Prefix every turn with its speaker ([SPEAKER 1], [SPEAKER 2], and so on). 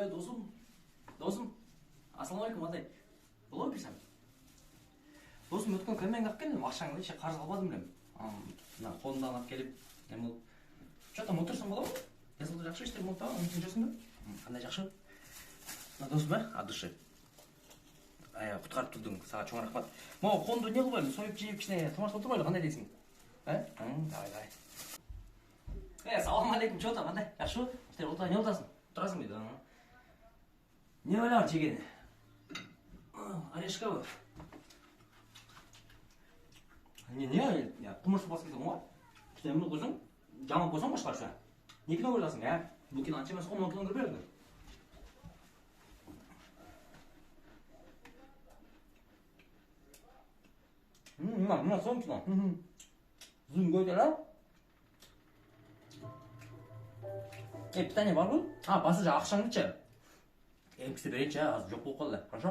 [SPEAKER 1] Досым, ассалаумалейкум, қандай? Блогерсің? Досым, өткен көмек алып келдім, ақшаңды ше қарыз албадым білем. Мына қолымдан алып келіп, не болды? Что-то отырсың бола ма? Yazılды жақсы істер болды да, оның жүрсің бе? Қандай жақсы? Досым, от души. Құтқарып тұрдың, саған чоң рахмат. Мау, қолымды не қылып әлі, сойып жейіп кішіне тамашалап отырмайлы, қандай дейсің? Давай. Ассалаумалейкум, что там, қандай? Жақсы? Істер отыра, не отырасың? Отырасың бейді? Не ойлар жеген? Орешка ба? Не, құмырсы басып кетің ғой? Күшті әмін қойсың, жаман қойсың қошқар шуа. Не кино көресің, Бұл кино анша емес 10 кино көріп берді. Мына сон кино. Зұн көйдер, питание бар ғой? Басы жа ақшаңды че? Кісі берейінші, аз жоқ болып қалды. Хорошо?